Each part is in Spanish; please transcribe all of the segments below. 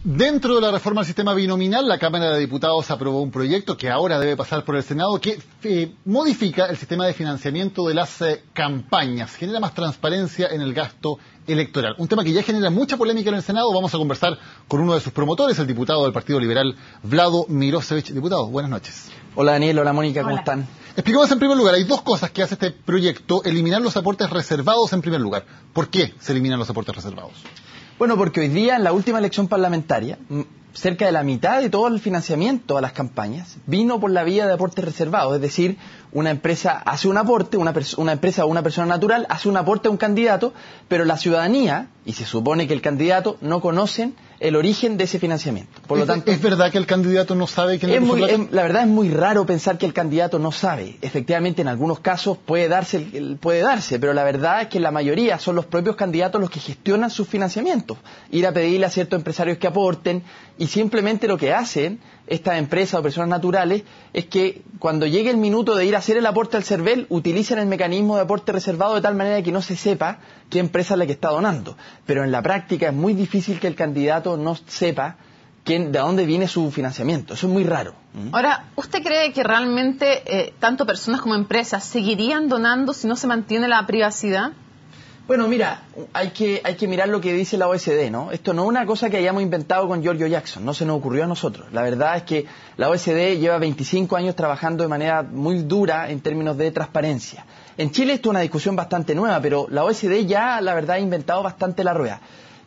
Dentro de la reforma al sistema binominal, la Cámara de Diputados aprobó un proyecto que ahora debe pasar por el Senado que modifica el sistema de financiamiento de las campañas, genera más transparencia en el gasto electoral. Un tema que ya genera mucha polémica en el Senado. Vamos a conversar con uno de sus promotores, el diputado del Partido Liberal, Vlado Mirosevic. Diputado, buenas noches. Hola Daniel, hola Mónica, ¿cómo están? Expliquemos en primer lugar, hay dos cosas que hace este proyecto: eliminar los aportes reservados en primer lugar. ¿Por qué se eliminan los aportes reservados? Bueno, porque hoy día en la última elección parlamentaria, cerca de la mitad de todo el financiamiento a las campañas vino por la vía de aportes reservados, es decir, una empresa hace un aporte, una empresa o una persona natural hace un aporte a un candidato, pero la ciudadanía, y se supone que el candidato, no conocen el origen de ese financiamiento. Por lo tanto, ¿es verdad que el candidato no sabe quién le puso plata? La verdad es muy raro pensar que el candidato no sabe. Efectivamente, en algunos casos puede darse, pero la verdad es que en la mayoría son los propios candidatos los que gestionan sus financiamientos. Ir a pedirle a ciertos empresarios que aporten, y simplemente lo que hacen estas empresas o personas naturales es que cuando llegue el minuto de ir a hacer el aporte al CERVEL, utilizan el mecanismo de aporte reservado de tal manera que no se sepa qué empresa es la que está donando. Pero en la práctica es muy difícil que el candidato no sepa de dónde viene su financiamiento. Eso es muy raro. Ahora, ¿usted cree que realmente tanto personas como empresas seguirían donando si no se mantiene la privacidad? Bueno, mira, hay que mirar lo que dice la OECD, ¿no? Esto no es una cosa que hayamos inventado con Giorgio Jackson, no se nos ocurrió a nosotros. La verdad es que la OECD lleva 25 años trabajando de manera muy dura en términos de transparencia. En Chile esto es una discusión bastante nueva, pero la OECD ya, la verdad, ha inventado bastante la rueda.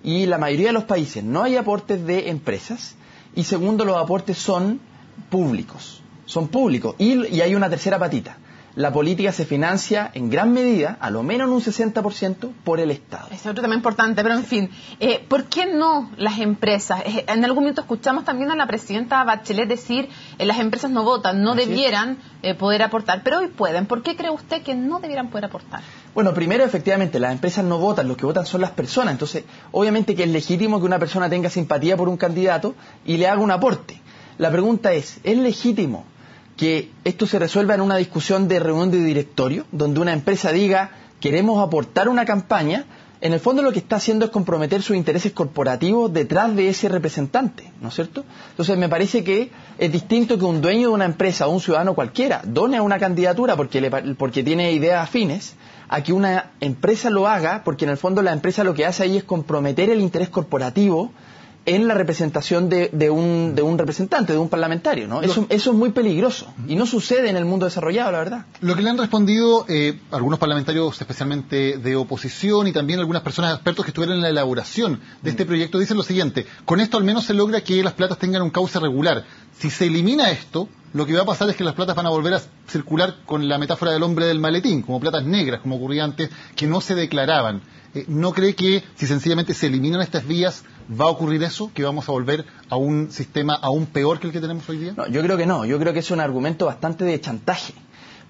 Y la mayoría de los países no hay aportes de empresas, y segundo, los aportes son públicos. Y hay una tercera patita. La política se financia en gran medida, a lo menos en un 60%, por el Estado. Es otro tema importante, pero en fin, ¿por qué no las empresas? En algún momento escuchamos también a la presidenta Bachelet decir las empresas no votan, no debieran poder aportar, pero hoy pueden. ¿Por qué cree usted que no debieran poder aportar? Bueno, primero, efectivamente, las empresas no votan, los que votan son las personas. Entonces, obviamente que es legítimo que una persona tenga simpatía por un candidato y le haga un aporte. La pregunta ¿es legítimo que esto se resuelva en una discusión de reunión de directorio, donde una empresa diga queremos aportar una campaña? En el fondo lo que está haciendo es comprometer sus intereses corporativos detrás de ese representante, ¿no es cierto? Entonces me parece que es distinto que un dueño de una empresa o un ciudadano cualquiera done a una candidatura porque tiene ideas afines, a que una empresa lo haga porque en el fondo la empresa lo que hace ahí es comprometer el interés corporativo en la representación de un representante, de un parlamentario, ¿no? Eso es muy peligroso y no sucede en el mundo desarrollado, la verdad. Lo que le han respondido algunos parlamentarios, especialmente de oposición, y también algunas personas expertos que estuvieron en la elaboración de este proyecto, dicen lo siguiente: con esto al menos se logra que las platas tengan un cauce regular. Si se elimina esto, lo que va a pasar es que las platas van a volver a circular con la metáfora del hombre del maletín, como platas negras, como ocurría antes, que no se declaraban. ¿No cree que si sencillamente se eliminan estas vías va a ocurrir eso, que vamos a volver a un sistema aún peor que el que tenemos hoy día? No, yo creo que no. Yo creo que es un argumento bastante de chantaje.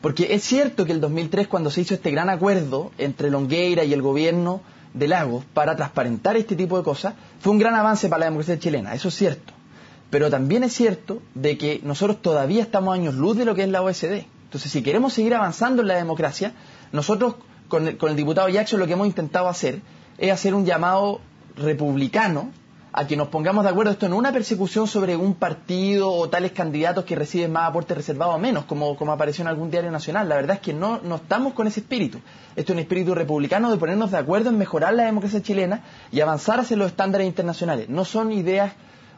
Porque es cierto que el 2003, cuando se hizo este gran acuerdo entre Longueira y el gobierno de Lagos para transparentar este tipo de cosas, fue un gran avance para la democracia chilena, eso es cierto. Pero también es cierto de que nosotros todavía estamos a años luz de lo que es la OECD. Entonces, si queremos seguir avanzando en la democracia, nosotros con el diputado Jackson lo que hemos intentado hacer es hacer un llamado republicano a que nos pongamos de acuerdo. Esto no es una persecución sobre un partido o tales candidatos que reciben más aportes reservados o menos, como apareció en algún diario nacional. La verdad es que no estamos con ese espíritu. Esto es un espíritu republicano de ponernos de acuerdo en mejorar la democracia chilena y avanzar hacia los estándares internacionales. No son ideas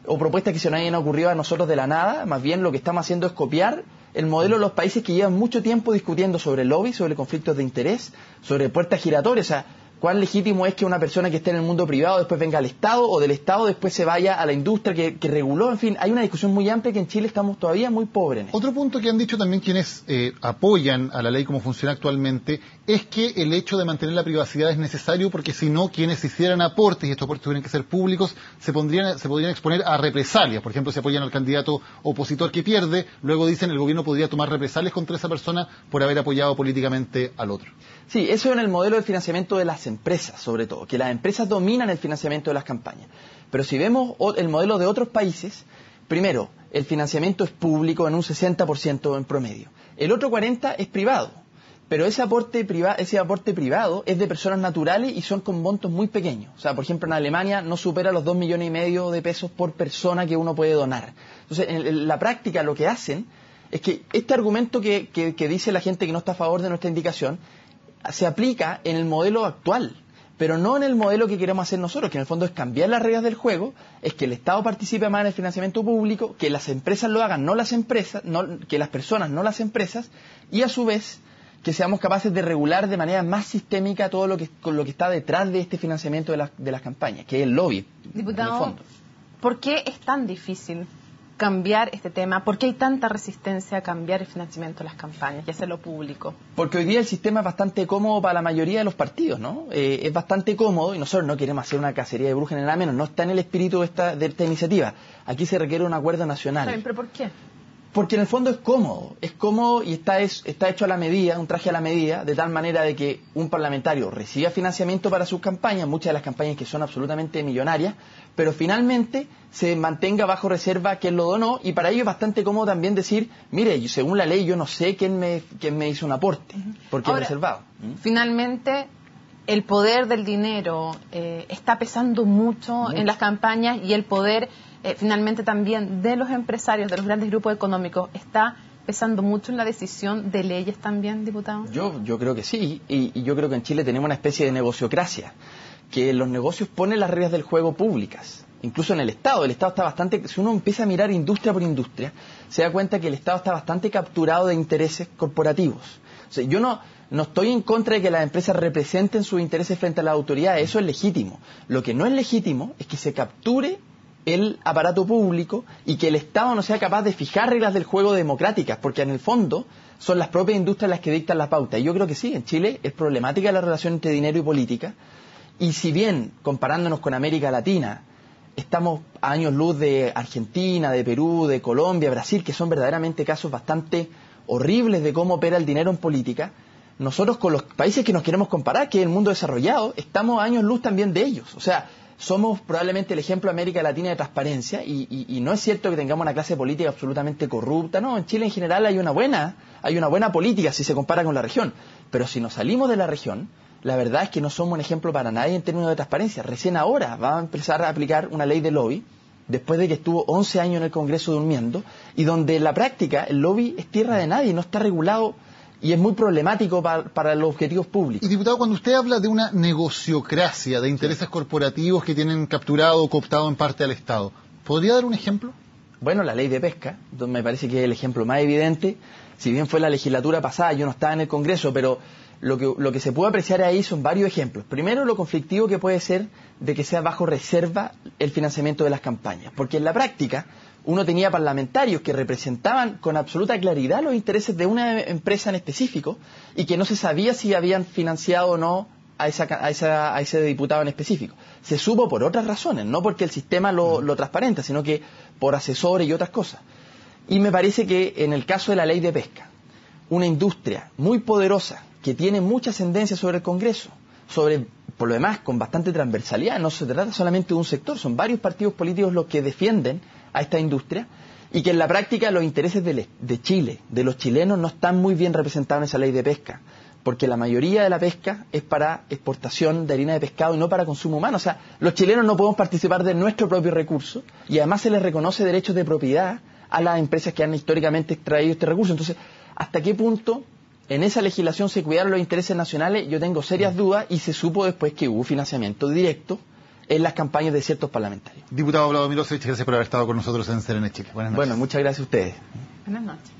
o propuestas que se nos hayan ocurrido a nosotros de la nada, más bien lo que estamos haciendo es copiar el modelo de los países que llevan mucho tiempo discutiendo sobre lobby, sobre conflictos de interés, sobre puertas giratorias. O sea, ¿cuán legítimo es que una persona que esté en el mundo privado después venga al Estado, o del Estado después se vaya a la industria que reguló? En fin, hay una discusión muy amplia que en Chile estamos todavía muy pobres. Otro punto que han dicho también quienes apoyan a la ley como funciona actualmente es que el hecho de mantener la privacidad es necesario porque si no, quienes hicieran aportes, y estos aportes tuvieran que ser públicos, se podrían exponer a represalias. Por ejemplo, si apoyan al candidato opositor que pierde, luego dicen el gobierno podría tomar represalias contra esa persona por haber apoyado políticamente al otro. Sí, eso en el modelo de financiamiento de las empresas, sobre todo, que las empresas dominan el financiamiento de las campañas. Pero si vemos el modelo de otros países, primero, el financiamiento es público en un 60% en promedio. El otro 40% es privado. pero ese aporte privado es de personas naturales y son con montos muy pequeños. O sea, por ejemplo, en Alemania no supera los 2,5 millones de pesos por persona que uno puede donar. Entonces, en la práctica lo que hacen es que este argumento que dice la gente que no está a favor de nuestra indicación se aplica en el modelo actual, pero no en el modelo que queremos hacer nosotros, que en el fondo es cambiar las reglas del juego, es que el Estado participe más en el financiamiento público, que las empresas lo hagan, no las empresas, que las personas, no las empresas, y a su vez que seamos capaces de regular de manera más sistémica todo lo que está detrás de este financiamiento de las campañas, que es el lobby. Diputado, en el fondo. ¿Por qué es tan difícil cambiar este tema? ¿Por qué hay tanta resistencia a cambiar el financiamiento de las campañas y hacerlo público? Porque hoy día el sistema es bastante cómodo para la mayoría de los partidos, ¿no? Es bastante cómodo y nosotros no queremos hacer una cacería de brujas ni nada menos, no está en el espíritu de esta iniciativa. Aquí se requiere un acuerdo nacional. ¿Pero por qué? Porque en el fondo es cómodo y está hecho a la medida, un traje a la medida, de tal manera de que un parlamentario reciba financiamiento para sus campañas, muchas de las campañas que son absolutamente millonarias, pero finalmente se mantenga bajo reserva quien lo donó, y para ello es bastante cómodo también decir, mire, según la ley yo no sé quién me hizo un aporte, porque es reservado. Finalmente, el poder del dinero está pesando mucho en las campañas, y el poder finalmente también de los empresarios, de los grandes grupos económicos, está pesando mucho en la decisión de leyes también, diputado. Yo creo que sí, y yo creo que en Chile tenemos una especie de negociocracia, que los negocios ponen las reglas del juego públicas. Incluso en el Estado está bastante, si uno empieza a mirar industria por industria, se da cuenta que el Estado está bastante capturado de intereses corporativos. O sea, yo no estoy en contra de que las empresas representen sus intereses frente a las autoridades, eso es legítimo. Lo que no es legítimo es que se capture el aparato público y que el Estado no sea capaz de fijar reglas del juego democráticas, porque en el fondo son las propias industrias las que dictan la pauta. Y yo creo que sí, en Chile es problemática la relación entre dinero y política, y si bien, comparándonos con América Latina, estamos a años luz de Argentina, de Perú, de Colombia, Brasil, que son verdaderamente casos bastante horribles de cómo opera el dinero en política, nosotros con los países que nos queremos comparar, que es el mundo desarrollado, estamos a años luz también de ellos. O sea, somos probablemente el ejemplo de América Latina de transparencia, y no es cierto que tengamos una clase política absolutamente corrupta. No, en Chile en general hay una buena política si se compara con la región, pero si nos salimos de la región, la verdad es que no somos un ejemplo para nadie en términos de transparencia. Recién ahora va a empezar a aplicar una ley de lobby, después de que estuvo 11 años en el Congreso durmiendo, y donde en la práctica el lobby es tierra de nadie, no está regulado, y es muy problemático para los objetivos públicos. Y diputado, cuando usted habla de una negociocracia, de intereses corporativos que tienen capturado o cooptado en parte al Estado, ¿podría dar un ejemplo? Bueno, la ley de pesca, me parece que es el ejemplo más evidente. Si bien fue la legislatura pasada, yo no estaba en el Congreso, pero lo que se puede apreciar ahí son varios ejemplos. Primero, lo conflictivo que puede ser de que sea bajo reserva el financiamiento de las campañas, porque en la práctica uno tenía parlamentarios que representaban con absoluta claridad los intereses de una empresa en específico y que no se sabía si habían financiado o no a ese diputado en específico. Se supo por otras razones, no porque el sistema lo transparenta, sino que por asesores y otras cosas. Y me parece que en el caso de la ley de pesca, una industria muy poderosa que tiene mucha ascendencia sobre el Congreso, por lo demás con bastante transversalidad, no se trata solamente de un sector, son varios partidos políticos los que defienden a esta industria, y que en la práctica los intereses de Chile, de los chilenos, no están muy bien representados en esa ley de pesca, porque la mayoría de la pesca es para exportación de harina de pescado y no para consumo humano. O sea, los chilenos no podemos participar de nuestro propio recurso, y además se les reconoce derechos de propiedad a las empresas que han históricamente extraído este recurso. Entonces, ¿hasta qué punto en esa legislación se cuidaron los intereses nacionales? Yo tengo serias dudas, y se supo después que hubo financiamiento directo en las campañas de ciertos parlamentarios. Diputado Vlado Milosevich, gracias por haber estado con nosotros en CNN Chile. Buenas noches. Bueno, muchas gracias a ustedes. Buenas noches.